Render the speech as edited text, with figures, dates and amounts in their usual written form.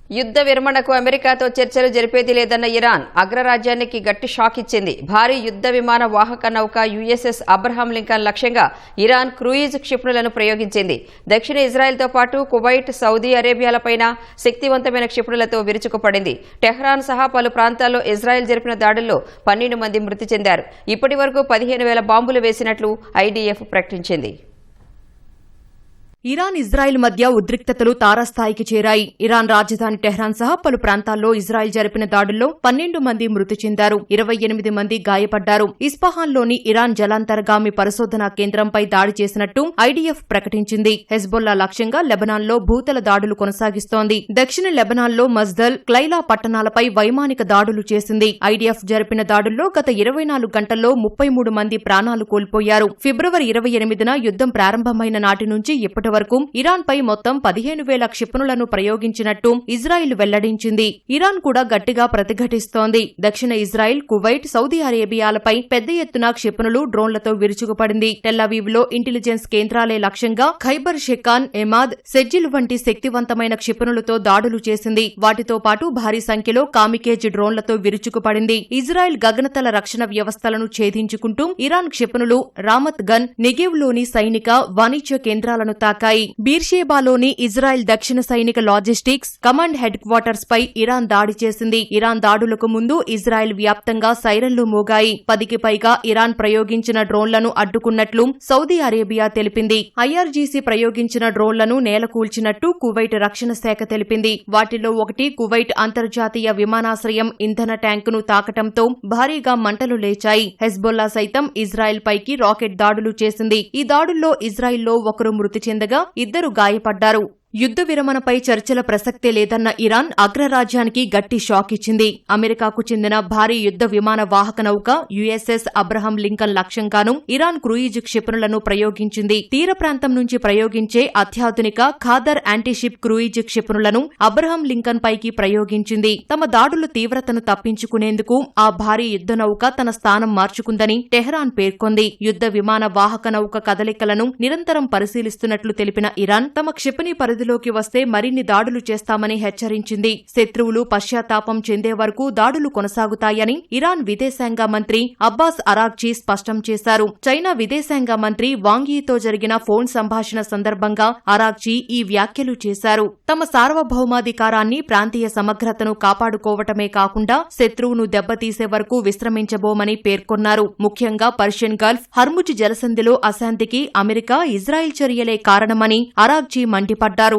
యుద్ధ విరమణకు అమెరికాతో చర్చలు జరిపేది లేదన్న ఇరాన్ అగ్రరాజ్యానికి గట్టి షాక్ ఇచ్చింది. భారీ యుద్ధ విమాన వాహక నౌక యుఎస్ఎస్ అబ్రహాం లింకన్ లక్ష్యంగా ఇరాన్ క్రూయిజ్ క్షిపణులను ప్రయోగించింది. దక్షిణ ఇజ్రాయెల్తో పాటు కువైట్, సౌదీ అరేబియాలపైన శక్తివంతమైన క్షిపణులతో విరుచుకుపడింది. టెహ్రాన్ సహా పలు ప్రాంతాల్లో ఇజ్రాయెల్ జరిపిన దాడుల్లో 12 మంది మృతి చెందారు. ఇప్పటి వరకు 15,000 బాంబులు వేసినట్లు ఐడీఎఫ్ ప్రకటించింది. ఇరాన్ ఇజ్రాయెల్ మధ్య ఉద్రిక్తతలు తారాస్థాయికి చేరాయి. ఇరాన్ రాజధాని టెహ్రాన్ సహా పలు ప్రాంతాల్లో ఇజ్రాయెల్ జరిపిన దాడుల్లో 12 మంది మృతి చెందారు, 28 మంది గాయపడ్డారు. ఇస్ఫహాన్లోని ఇరాన్ జలాంతర్గామి పరిశోధనా కేంద్రంపై దాడి చేసినట్టు ఐడీఎఫ్ ప్రకటించింది. హెజ్బొల్లా లక్ష్యంగా లెబనాన్లో భూతల దాడులు కొనసాగిస్తోంది. దక్షిణ లెబనాన్లో మజ్దల్, క్లైలా పట్టణాలపై వైమానిక దాడులు చేసింది. ఐడీఎఫ్ జరిపిన దాడుల్లో గత 24 గంటల్లో 33 మంది ప్రాణాలు కోల్పోయారు. ఫిబ్రవరి 28న యుద్ధం ప్రారంభమైన నాటి నుంచి ఇప్పటి వరకు ఇరాన్పై మొత్తం 15,000 క్షిపణులను ప్రయోగించినట్టు ఇజ్రాయిల్ వెల్లడించింది. ఇరాన్ కూడా గట్టిగా ప్రతిఘటిస్తోంది. దక్షిణ ఇజ్రాయిల్, కువైట్, సౌదీ అరేబియాలపై పెద్ద ఎత్తున క్షిపణులు, డ్రోన్లతో విరుచుకుపడింది. టెల్లవీవ్లో ఇంటెలిజెన్స్ కేంద్రాలే లక్ష్యంగా ఖైబర్ షెకాన్, ఎమాద్, సెజ్జిల్ వంటి శక్తివంతమైన క్షిపణులతో దాడులు చేసింది. వాటితో పాటు భారీ సంఖ్యలో కామికేజ్ డ్రోన్లతో విరుచుకుపడింది. ఇజ్రాయిల్ గగనతల రక్షణ వ్యవస్థలను ఛేదించుకుంటూ ఇరాన్ క్షిపణులు రామత్ గన్, నెగెవ్లోని సైనిక, వాణిజ్య కేంద్రాలను తాకాయి. బీర్షేబాలోని ఇజ్రాయెల్ దక్షిణ సైనిక లాజిస్టిక్స్ కమాండ్ హెడ్ క్వార్టర్స్ పై ఇరాన్ దాడి చేసింది. ఇరాన్ దాడులకు ముందు ఇజ్రాయెల్ వ్యాప్తంగా సైరన్లు మోగాయి. 10కి పైగా ఇరాన్ ప్రయోగించిన డ్రోన్లను అడ్డుకున్నట్లు సౌదీ అరేబియా తెలిపింది. ఐఆర్జీసీ ప్రయోగించిన డ్రోన్లను నేలకూల్చినట్టు కువైట్ రక్షణ శాఖ తెలిపింది. వాటిలో ఒకటి కువైట్ అంతర్జాతీయ విమానాశ్రయం ఇంధన ట్యాంకును తాకటంతో భారీగా మంటలు లేచాయి. హెజ్బొల్లా సైతం ఇజ్రాయెల్ పైకి రాకెట్ దాడులు చేసింది. ఈ దాడుల్లో ఇజ్రాయెల్లో ఒకరు మృతి చెందగా 2 గాయపడ్డారు. యుద్ధ విరమణపై చర్చల ప్రసక్తే లేదన్న ఇరాన్ అగ్రరాజ్యానికి గట్టి షాక్ ఇచ్చింది. అమెరికాకు చెందిన భారీ యుద్ధ విమాన వాహక నౌక యుఎస్ఎస్ అబ్రహాం లింకన్ లక్ష్యంగాను ఇరాన్ క్రూయిజ్ క్షిపణులను ప్రయోగించింది. తీర ప్రాంతం నుంచి ప్రయోగించే అత్యాధునిక ఖాదర్ యాంటీషిప్ క్రూయిజ్ క్షిపణులను అబ్రహాం లింకన్ పైకి ప్రయోగించింది. తమ దాడుల తీవ్రతను తప్పించుకునేందుకు ఆ భారీ యుద్ధ నౌక తన స్థానం మార్చుకుందని టెహ్రాన్ పేర్కొంది. యుద్ధ విమాన వాహక నౌక కదలికలను నిరంతరం పరిశీలిస్తున్నట్లు తెలిపిన ఇరాన్ తమ క్షిపణి పరిధిలోకి వస్తే మరిన్ని దాడులు చేస్తామని హెచ్చరించింది. శత్రువులు పశ్చాత్తాపం చెందే వరకు దాడులు కొనసాగుతాయని ఇరాన్ విదేశాంగ మంత్రి అబ్బాస్ అరాగ్చీ స్పష్టం చేశారు. చైనా విదేశాంగ మంత్రి వాంగ్ యీతో జరిగిన ఫోన్ సంభాషణ సందర్భంగా అరాగ్చీ ఈ వ్యాఖ్యలు చేశారు. తమ సార్వభౌమాధికారాన్ని, ప్రాంతీయ సమగ్రతను కాపాడుకోవటమే కాకుండా శత్రువును దెబ్బతీసే వరకు విశ్రమించబోమని పేర్కొన్నారు. ముఖ్యంగా పర్షియన్ గల్ఫ్, హర్ముజ్ జలసంధిలో అశాంతికి అమెరికా, ఇజ్రాయెల్ చర్యలే కారణమని అరాగ్చీ మండిపడ్డారు.